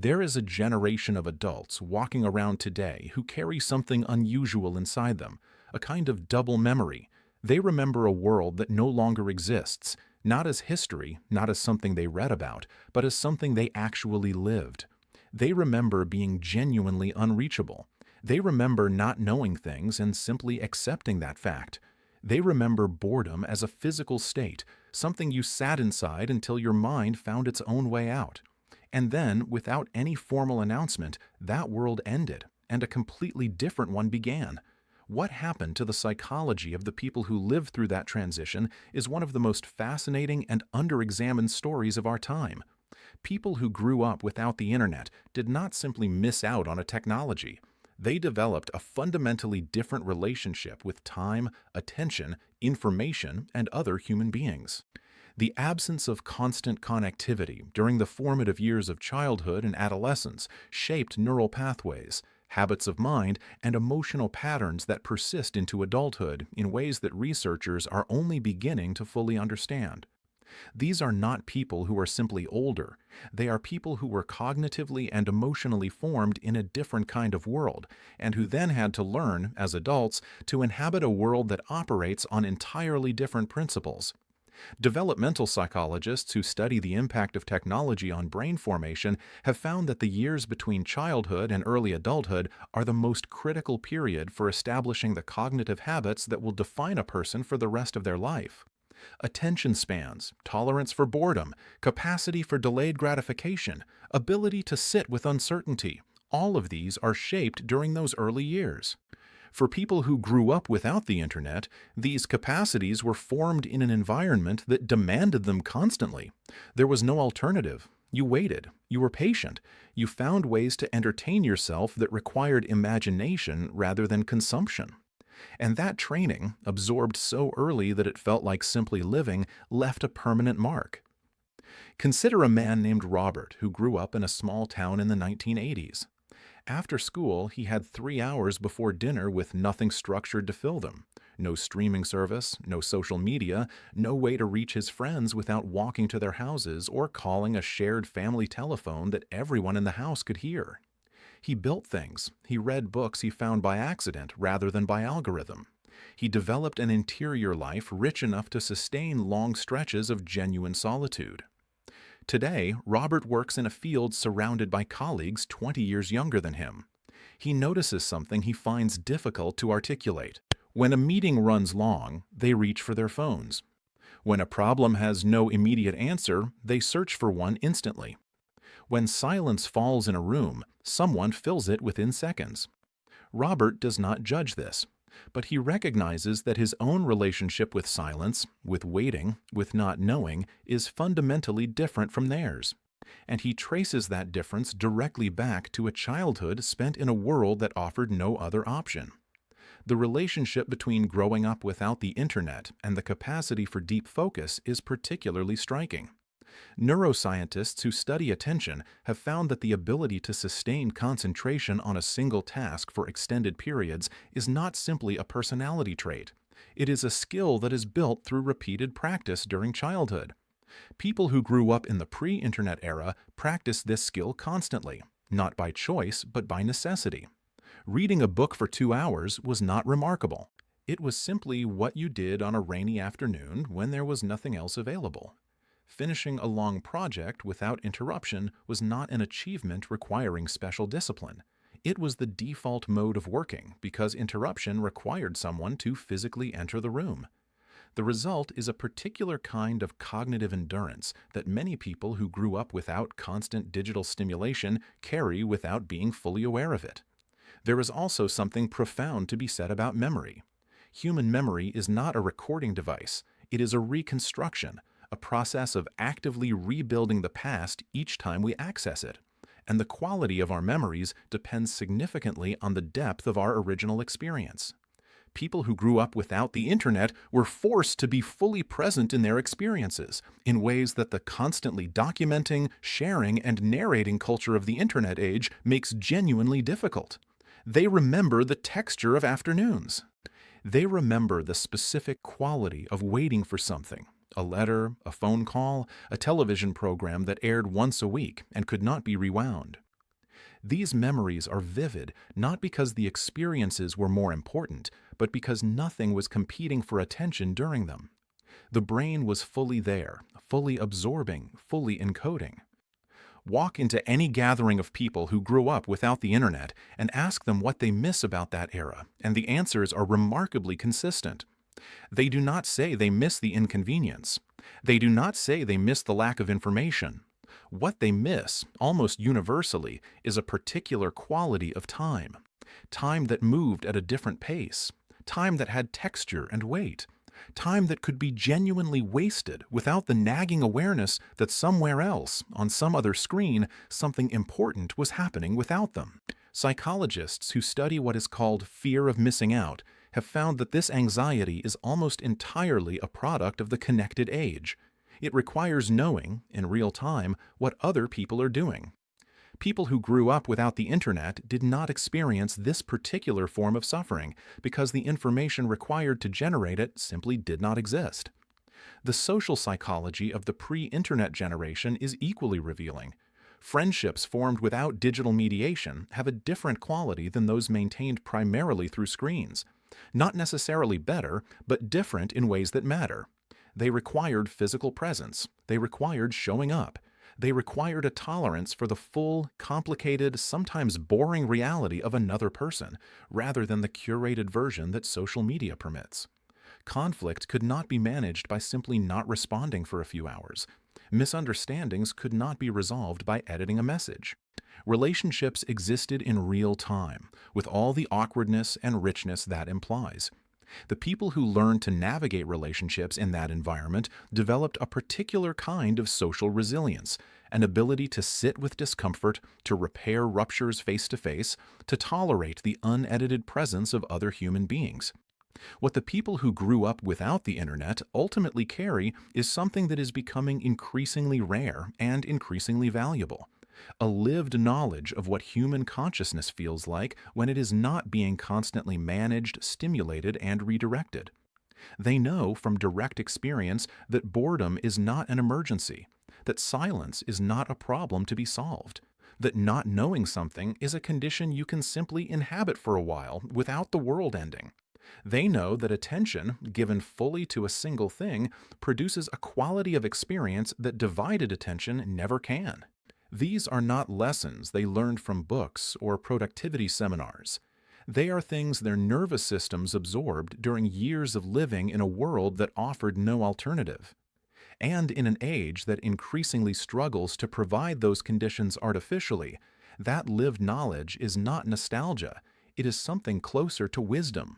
There is a generation of adults walking around today who carry something unusual inside them, a kind of double memory. They remember a world that no longer exists, not as history, not as something they read about, but as something they actually lived. They remember being genuinely unreachable. They remember not knowing things and simply accepting that fact. They remember boredom as a physical state, something you sat inside until your mind found its own way out. And then, without any formal announcement, that world ended, and a completely different one began. What happened to the psychology of the people who lived through that transition is one of the most fascinating and underexamined stories of our time. People who grew up without the internet did not simply miss out on a technology. They developed a fundamentally different relationship with time, attention, information, and other human beings. The absence of constant connectivity during the formative years of childhood and adolescence shaped neural pathways, habits of mind, and emotional patterns that persist into adulthood in ways that researchers are only beginning to fully understand. These are not people who are simply older. They are people who were cognitively and emotionally formed in a different kind of world, and who then had to learn, as adults, to inhabit a world that operates on entirely different principles. Developmental psychologists who study the impact of technology on brain formation have found that the years between childhood and early adulthood are the most critical period for establishing the cognitive habits that will define a person for the rest of their life. Attention spans, tolerance for boredom, capacity for delayed gratification, ability to sit with uncertainty, all of these are shaped during those early years. For people who grew up without the internet, these capacities were formed in an environment that demanded them constantly. There was no alternative. You waited. You were patient. You found ways to entertain yourself that required imagination rather than consumption. And that training, absorbed so early that it felt like simply living, left a permanent mark. Consider a man named Robert who grew up in a small town in the 1980s. After school, he had 3 hours before dinner with nothing structured to fill them. No streaming service, no social media, no way to reach his friends without walking to their houses or calling a shared family telephone that everyone in the house could hear. He built things. He read books he found by accident rather than by algorithm. He developed an interior life rich enough to sustain long stretches of genuine solitude. Today, Robert works in a field surrounded by colleagues 20 years younger than him. He notices something he finds difficult to articulate. When a meeting runs long, they reach for their phones. When a problem has no immediate answer, they search for one instantly. When silence falls in a room, someone fills it within seconds. Robert does not judge this, but he recognizes that his own relationship with silence, with waiting, with not knowing, is fundamentally different from theirs. And he traces that difference directly back to a childhood spent in a world that offered no other option. The relationship between growing up without the internet and the capacity for deep focus is particularly striking. Neuroscientists who study attention have found that the ability to sustain concentration on a single task for extended periods is not simply a personality trait. It is a skill that is built through repeated practice during childhood. People who grew up in the pre-internet era practiced this skill constantly, not by choice but by necessity. Reading a book for 2 hours was not remarkable. It was simply what you did on a rainy afternoon when there was nothing else available. Finishing a long project without interruption was not an achievement requiring special discipline. It was the default mode of working because interruption required someone to physically enter the room. The result is a particular kind of cognitive endurance that many people who grew up without constant digital stimulation carry without being fully aware of it. There is also something profound to be said about memory. Human memory is not a recording device. It is a reconstruction, a process of actively rebuilding the past each time we access it. And the quality of our memories depends significantly on the depth of our original experience. People who grew up without the internet were forced to be fully present in their experiences in ways that the constantly documenting, sharing, and narrating culture of the internet age makes genuinely difficult. They remember the texture of afternoons. They remember the specific quality of waiting for something. A letter, a phone call, a television program that aired once a week and could not be rewound. These memories are vivid not because the experiences were more important, but because nothing was competing for attention during them. The brain was fully there, fully absorbing, fully encoding. Walk into any gathering of people who grew up without the internet and ask them what they miss about that era, and the answers are remarkably consistent. They do not say they miss the inconvenience. They do not say they miss the lack of information. What they miss, almost universally, is a particular quality of time. Time that moved at a different pace. Time that had texture and weight. Time that could be genuinely wasted without the nagging awareness that somewhere else, on some other screen, something important was happening without them. Psychologists who study what is called fear of missing out have found that this anxiety is almost entirely a product of the connected age. It requires knowing, in real time, what other people are doing. People who grew up without the internet did not experience this particular form of suffering because the information required to generate it simply did not exist. The social psychology of the pre-internet generation is equally revealing. Friendships formed without digital mediation have a different quality than those maintained primarily through screens. Not necessarily better, but different in ways that matter. They required physical presence. They required showing up. They required a tolerance for the full, complicated, sometimes boring reality of another person, rather than the curated version that social media permits. Conflict could not be managed by simply not responding for a few hours. Misunderstandings could not be resolved by editing a message. Relationships existed in real time, with all the awkwardness and richness that implies. The people who learned to navigate relationships in that environment developed a particular kind of social resilience, an ability to sit with discomfort, to repair ruptures face to face, to tolerate the unedited presence of other human beings. What the people who grew up without the internet ultimately carry is something that is becoming increasingly rare and increasingly valuable. A lived knowledge of what human consciousness feels like when it is not being constantly managed, stimulated, and redirected. They know from direct experience that boredom is not an emergency, that silence is not a problem to be solved, that not knowing something is a condition you can simply inhabit for a while without the world ending. They know that attention, given fully to a single thing, produces a quality of experience that divided attention never can. These are not lessons they learned from books or productivity seminars. They are things their nervous systems absorbed during years of living in a world that offered no alternative. And in an age that increasingly struggles to provide those conditions artificially, that lived knowledge is not nostalgia, it is something closer to wisdom.